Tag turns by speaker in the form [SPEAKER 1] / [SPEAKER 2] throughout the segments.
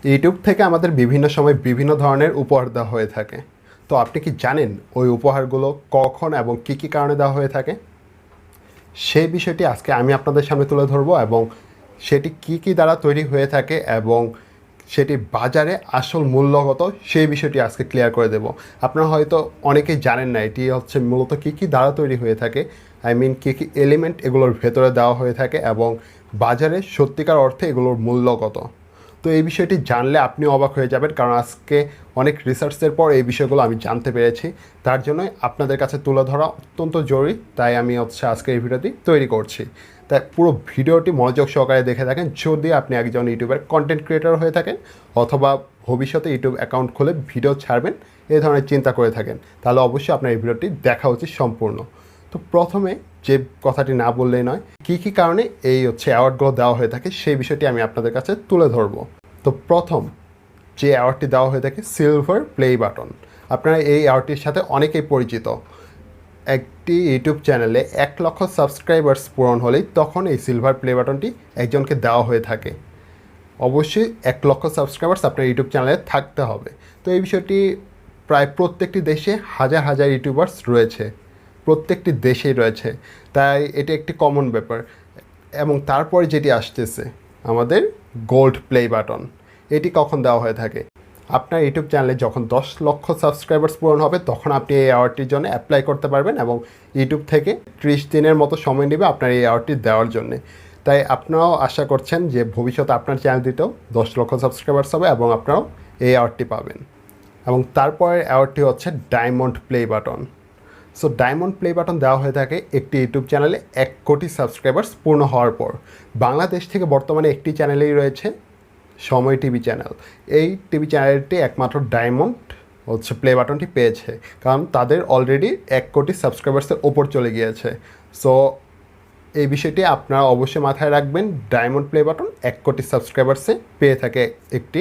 [SPEAKER 1] YouTube থেকে আমাদের বিভিন্ন সময় বিভিন্ন ধরনের উপহার দেওয়া হয়ে থাকে। তো আপনি কি জানেন ওই উপহারগুলো কখন এবং কী কী কারণে দেওয়া হয়ে থাকে? সেই বিষয়টি আজকে আমি আপনাদের সামনে তুলে ধরবো এবং সেটি কী কী দ্বারা তৈরি হয়ে থাকে এবং সেটি বাজারে আসল মূল্য কত সেই বিষয়টি আজকে ক্লিয়ার করে দেব। আপনারা হয়তো অনেকেই জানেন না এটি হচ্ছে মূলত কী কী দ্বারা তৈরি হয়ে থাকে, কী কী এলিমেন্ট এগুলোর ভেতরে দেওয়া হয়ে থাকে এবং বাজারে সত্যিকার অর্থে এগুলোর মূল্য কত। তো এই বিষয়টি জানলে আপনি অবাক হয়ে যাবেন, কারণ আজকে অনেক রিসার্চের পর এই বিষয়গুলো আমি জানতে পেরেছি। তার জন্যই আপনাদের কাছে তুলে ধরা অত্যন্ত জরুরি, তাই আমি আজকে এই ভিডিওটি তৈরি করছি। তাই পুরো ভিডিওটি মনোযোগ সহকারে দেখে থাকেন যদি আপনি একজন ইউটিউবের কন্টেন্ট ক্রিয়েটর হয়ে থাকেন অথবা ভবিষ্যতে ইউটিউব অ্যাকাউন্ট খুলে ভিডিও ছাড়বেন এই ধরনের চিন্তা করে থাকেন, তাহলে অবশ্যই আপনার এই ভিডিওটি দেখা উচিত সম্পূর্ণ। তো প্রথমে যে কথাটি না বললেই নয়, কী কী কারণে এই অ্যাওয়ার্ডগুলো দেওয়া হয়ে থাকে সেই বিষয়টি আমি আপনাদের কাছে তুলে ধরবো। তো প্রথম যে অ্যাওয়ার্ডটি দেওয়া হয়ে থাকে সিলভার প্লে বাটন। আপনারা এই অ্যাওয়ার্ডটির সাথে অনেকেই পরিচিত। একটি ইউটিউব চ্যানেলে 1,00,000 সাবস্ক্রাইবার্স পূরণ হলেই তখন এই সিলভার প্লে বাটনটি একজনকে দেওয়া হয়ে থাকে। অবশ্যই 1,00,000 সাবস্ক্রাইবার্স আপনার ইউটিউব চ্যানেলে থাকতে হবে। তো এই বিষয়টি প্রায় প্রত্যেকটি দেশে হাজার হাজার ইউটিউবার্স রয়েছে, প্রত্যেকটি দেশেই রয়েছে, তাই এটি একটি কমন ব্যাপার। এবং তারপরে যেটি আসতেছে আমাদের গোল্ড প্লে বাটন, এটি কখন দেওয়া হয়ে থাকে? আপনার ইউটিউব চ্যানেলে যখন 10 লক্ষ সাবস্ক্রাইবার্স পূরণ হবে তখন আপনি এই অ্যাওয়ার্ডটির জন্য অ্যাপ্লাই করতে পারবেন এবং ইউটিউব থেকে 30 দিনের মতো সময় নেবে আপনার এই অ্যাওয়ার্ডটি দেওয়ার জন্যে। তাই আপনারাও আশা করছেন যে ভবিষ্যতে আপনার চ্যানেলটিতেও 10 লক্ষ সাবস্ক্রাইবার্স হবে এবং আপনারাও এই অ্যাওয়ার্ডটি পাবেন। এবং তারপরের অ্যাওয়ার্ডটি হচ্ছে diamond play button. So diamond play button দেওয়া হয়ে থাকে একটি ইউটিউব চ্যানেলে 1 কোটি সাবস্ক্রাইবার্স পূর্ণ হওয়ার পর। বাংলাদেশ থেকে বর্তমানে একটি চ্যানেলেই রয়েছে, সময় টিভি চ্যানেল। এই টিভি চ্যানেলটি একমাত্র ডায়মন্ড প্লে বাটনটি পেয়েছে, কারণ তাদের অলরেডি 1 কোটি সাবস্ক্রাইবার্সের ওপর চলে গিয়েছে। সো এই বিষয়টি আপনারা অবশ্যই মাথায় রাখবেন, ডায়মন্ড প্লে বাটন 1 কোটি সাবস্ক্রাইবার্সে পেয়ে থাকে একটি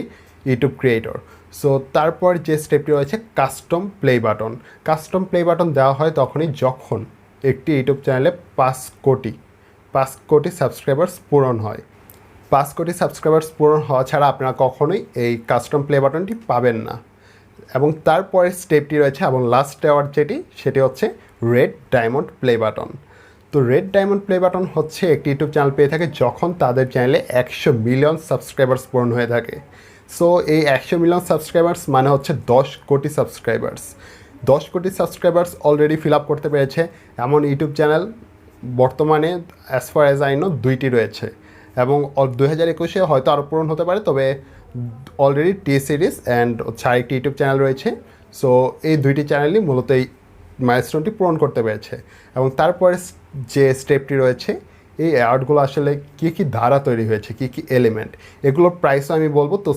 [SPEAKER 1] ইউটিউব ক্রিয়েটর। সো তারপর যে স্টেপটি রয়েছে custom play button. Custom play button দেওয়া হয় তখনই যখন একটি ইউটিউব চ্যানেলে 5 কোটি সাবস্ক্রাইবার্স পূরণ হয়। 5 কোটি সাবস্ক্রাইবার্স পূরণ হওয়া ছাড়া আপনারা কখনোই এই কাস্টম প্লে বাটনটি পাবেন না। এবং তারপরে স্টেপটি রয়েছে এবং লাস্ট অ্যাওয়ার্ড সেটি হচ্ছে রেড ডায়মন্ড প্লে বাটন। তো রেড ডায়মন্ড প্লে বাটন হচ্ছে একটি ইউটিউব চ্যানেল পেয়ে থাকে যখন তাদের চ্যানেলে 100 মিলিয়ন সাবস্ক্রাইবার্স পূরণ হয়ে থাকে। সো এই 100 মিলিয়ন সাবস্ক্রাইবার্স মানে হচ্ছে 10 কোটি সাবস্ক্রাইবার্স। 10 কোটি সাবস্ক্রাইবার্স অলরেডি ফিল আপ করতে পেরেছে এমন ইউটিউব চ্যানেল বর্তমানে as far as I know 2টি রয়েছে এবং 2021-এ হয়তো আরও পূরণ হতে পারে, তবে অলরেডি টি সিরিজ অ্যান্ড আরেকটি ইউটিউব চ্যানেল রয়েছে। সো এই 2টি চ্যানেলই মূলত এই মাইলস্টোনটি পূরণ করতে পেরেছে। এবং তারপরে যে স্টেপটি রয়েছে, এই অ্যাওয়ার্ডগুলো আসলে কী কী ধারা তৈরি হয়েছে, কী কী এলিমেন্ট, এগুলোর প্রাইসও আমি বলবো। তো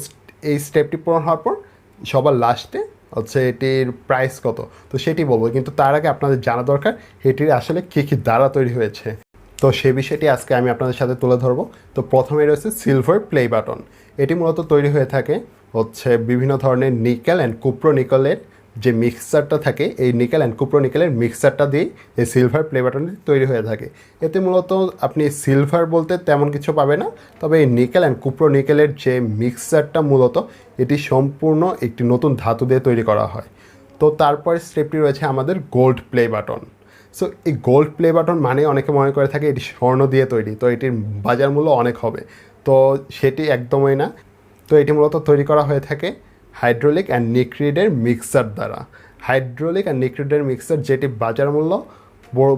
[SPEAKER 1] এই স্টেপটি পূরণ হওয়ার পর সবার লাস্টে এটির প্রাইস কত তো সেটি বলবো, কিন্তু তার আগে আপনাদের জানা দরকার এটির আসলে কী কী ধারা তৈরি হয়েছে। তো সেই বিষয়টি আজকে আমি আপনাদের সাথে তুলে ধরবো। তো প্রথমে রয়েছে সিলভার প্লে বাটন। এটি মূলত তৈরি হয়ে থাকে বিভিন্ন ধরনের নিকেল অ্যান্ড কুপ্রো নিকেলের যে মিক্সচারটা থাকে, এই নিকেল অ্যান্ড কুপ্রো নিকেলের মিক্সচারটা দিয়েই এই সিলভার প্লে বাটনটি তৈরি হয়ে থাকে। এতে মূলত আপনি সিলভার বলতে তেমন কিছু পাবে না, তবে এই নিকেল অ্যান্ড কুপ্রো নিকেলের যে মিক্সচারটা মূলত এটি সম্পূর্ণ একটি নতুন ধাতু দিয়ে তৈরি করা হয়। তো তারপরে স্টেপটি রয়েছে আমাদের গোল্ড প্লে বাটন। সো এই গোল্ড প্লে বাটন মানে অনেকে মনে করে থাকে এটি স্বর্ণ দিয়ে তৈরি, তো এটির বাজার মূল্য অনেক হবে, তো সেটি একদমই না। তো এটি মূলত তৈরি করা হয়ে থাকে হাইড্রোলিক অ্যান্ড নিক্রিডের মিক্সার দ্বারা। হাইড্রোলিক অ্যান্ড নিক্রিডের মিক্সার যেটি বাজার মূল্য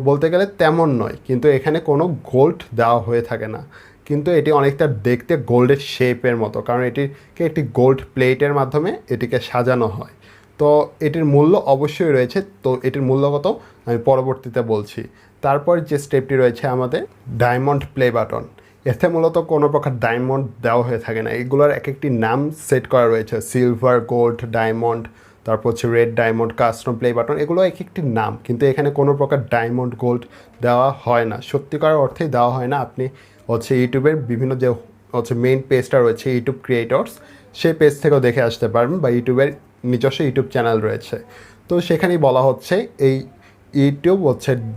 [SPEAKER 1] বলতে গেলে তেমন নয়, কিন্তু এখানে কোনো গোল্ড দেওয়া হয়ে থাকে না, কিন্তু এটি অনেকটা দেখতে গোল্ডের শেপের মতো, কারণ এটিকে একটি গোল্ড প্লেটের মাধ্যমে এটিকে সাজানো হয়। তো এটির মূল্য অবশ্যই রয়েছে, তো এটির মূল্য কত আমি পরবর্তীতে বলছি। তারপর যে স্টেপটি রয়েছে আমাদের ডায়মন্ড প্লে বাটন। এতে মূলত কোনো প্রকার ডায়মন্ড দেওয়া হয়ে থাকে না, এগুলোর এক একটি নাম সেট করা রয়েছে, সিলভার, গোল্ড, ডায়মন্ড, তারপর red diamond, custom play button, এগুলো এক একটি নাম, কিন্তু এখানে কোনো প্রকার ডায়মন্ড, গোল্ড দেওয়া হয় না, সত্যিকার অর্থেই দেওয়া হয় না। আপনি ইউটিউবের বিভিন্ন যে মেইন পেজটা রয়েছে ইউটিউব ক্রিয়েটর্স, সেই পেজ থেকেও দেখে আসতে পারবেন, বা ইউটিউবের নিজস্ব ইউটিউব চ্যানেল রয়েছে, তো সেখানেই বলা হচ্ছে এই ইউটিউব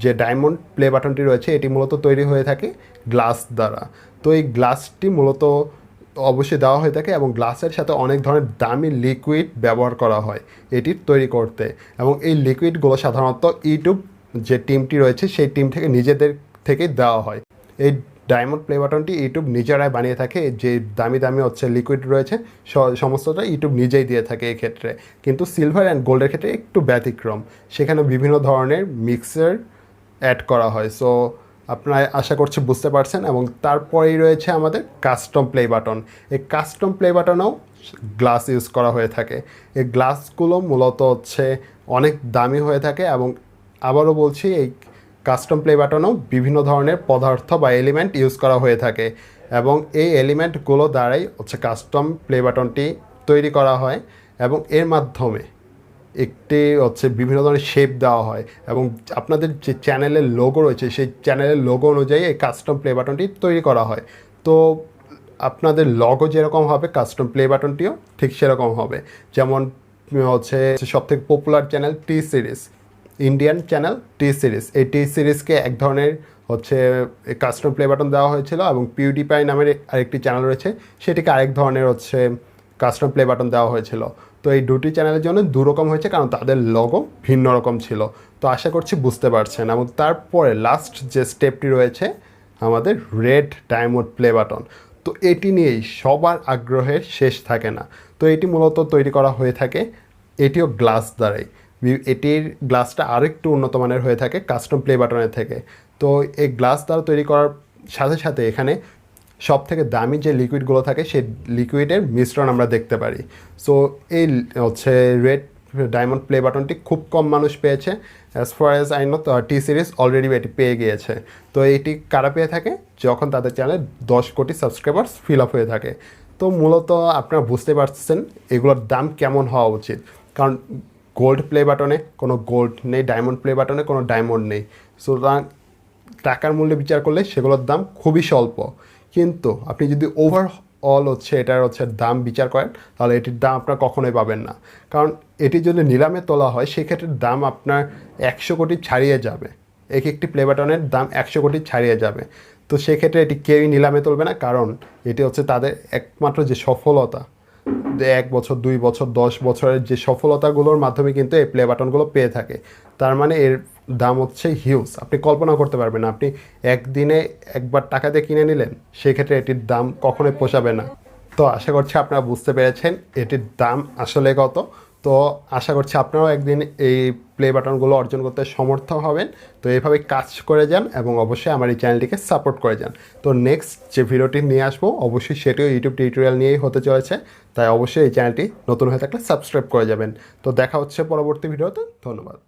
[SPEAKER 1] যে ডায়মন্ড প্লে বাটনটি রয়েছে এটি মূলত তৈরি হয়ে থাকে গ্লাস দ্বারা। তো এই গ্লাসটি মূলত অবশ্যই দেওয়া হয়ে থাকে এবং গ্লাসের সাথে অনেক ধরনের দামি লিকুইড ব্যবহার করা হয় এটি তৈরি করতে, এবং এই লিকুইডগুলো সাধারণত ইউটিউব যে টিমটি রয়েছে সেই টিম থেকে নিজেদের থেকে দেওয়া হয়। এই ডায়মন্ড প্লে বাটনটি ইউটিউব নিজেরাই বানিয়ে থাকে, যে দামি দামি হচ্ছে লিকুইড রয়েছে সমস্তটা ইউটিউব নিজেই দিয়ে থাকে এক্ষেত্রে। কিন্তু সিলভার অ্যান্ড গোল্ডের ক্ষেত্রে একটু ব্যতিক্রম, সেখানে বিভিন্ন ধরনের মিক্সার অ্যাড করা হয়। সো আপনারা আশা করছি বুঝতে পারছেন। এবং তারপরেই রয়েছে আমাদের কাস্টম প্লে বাটন। এই কাস্টম প্লে বাটনেও গ্লাস ইউজ করা হয়ে থাকে। এই গ্লাসগুলো মূলত হচ্ছে অনেক দামি হয়ে থাকে, এবং আবারও বলছি এই কাস্টম প্লে বাটনেও বিভিন্ন ধরনের পদার্থ বা এলিমেন্ট ইউজ করা হয়ে থাকে, এবং এই এলিমেন্টগুলো দ্বারাই হচ্ছে কাস্টম প্লে বাটনটি তৈরি করা হয়, এবং এর মাধ্যমে একটি হচ্ছে বিভিন্ন ধরনের শেপ দেওয়া হয়, এবং আপনাদের যে চ্যানেলের লোগো রয়েছে সেই চ্যানেলের লোগো অনুযায়ী এই কাস্টম প্লে বাটনটি তৈরি করা হয়। তো আপনাদের লোগো যেরকম হবে কাস্টম প্লে বাটনটিও ঠিক সেরকম হবে। যেমন হচ্ছে সবথেকে পপুলার চ্যানেল টি সিরিজ, ইন্ডিয়ান চ্যানেল টি সিরিজ, এই টি সিরিজকে এক ধরনের হচ্ছে কাস্টম প্লে বাটন দেওয়া হয়েছিল, এবং পিউডিপাই নামের আরেকটি চ্যানেল রয়েছে সেটিকে আরেক ধরনের হচ্ছে কাস্টম প্লে বাটন দেওয়া হয়েছিল। তো এই দুটি চ্যানেলের জন্য দুরকম হয়েছে, কারণ তাদের লোগো ভিন্ন রকম ছিল। তো আশা করছি বুঝতে পারছেন। এবং তারপরে লাস্ট যে স্টেপটি রয়েছে আমাদের রেড ডায়মন্ড প্লে বাটন। তো এটি নিয়েই সবার আগ্রহের শেষ থাকে না। তো এটি মূলত তৈরি করা হয়ে থাকে এটিও গ্লাস দ্বারাই। এটির গ্লাসটা আরেকটু উন্নত মানের হয়ে থাকে কাস্টম প্লে বাটনের থেকে। তো এই গ্লাস দ্বারা তৈরি করার সাথে সাথে এখানে সব থেকে দামি যে লিকুইডগুলো থাকে সেই লিকুইডের মিশ্রণ আমরা দেখতে পারি। সো এই হচ্ছে রেড ডায়মন্ড প্লে বাটনটি খুব কম মানুষ পেয়েছে। As far as I know T series already এটি পেয়ে গিয়েছে। তো এটি কারা পেয়ে থাকে? যখন তাদের চ্যানেলে 10 কোটি সাবস্ক্রাইবার্স ফিল আপ হয়ে থাকে। তো মূলত আপনারা বুঝতে পারছেন এগুলোর দাম কেমন হওয়া উচিত, কারণ গোল্ড প্লে বাটনে কোনো গোল্ড নেই, ডায়মন্ড প্লে বাটনে কোনো ডায়মন্ড নেই। সুতরাং টাকার মূল্যে বিচার করলে সেগুলোর দাম খুবই স্বল্প। কিন্তু আপনি যদি ওভারঅল হচ্ছে এটার হচ্ছে দাম বিচার করেন, তাহলে এটির দাম আপনার কখনোই পাবেন না। কারণ এটি যদি নিলামে তোলা হয় সেক্ষেত্রে দাম আপনার 100 কোটি ছাড়িয়ে যাবে। একটি প্লে বাটনের দাম 100 কোটি ছাড়িয়ে যাবে। তো সেক্ষেত্রে এটি কেউই নিলামে তুলবে না, কারণ এটি হচ্ছে তাদের একমাত্র যে সফলতা, 1 বছর 2 বছর 10 বছরের যে সফলতাগুলোর মাধ্যমে কিন্তু এই প্লে বাটনগুলো পেয়ে থাকে। তার মানে এর দাম হচ্ছে হিউজ, আপনি কল্পনা করতে পারবেন না। আপনি একদিনে একবার টাকা দিয়ে কিনে নিলেন, সেক্ষেত্রে এটির দাম কখনোই পোষাবে না। তো আশা করছি আপনারা বুঝতে পেরেছেন এটির দাম আসলে কত। তো আশা করছি আপনারাও একদিন এই প্লে বাটনগুলো অর্জন করতে সমর্থ হবেন। তো এইভাবে কাজ করে যান, এবং অবশ্যই আমার এই চ্যানেলটিকে সাপোর্ট করে যান। তো নেক্সট যে ভিডিওটি নিয়ে আসবো অবশ্যই সেটিও ইউটিউব টিউটোরিয়াল নিয়েই হতে চলেছে। তাই অবশ্যই এই চ্যানেলটি নতুন হয়ে থাকলে সাবস্ক্রাইব করে যাবেন। তো দেখা হচ্ছে পরবর্তী ভিডিওতে। ধন্যবাদ।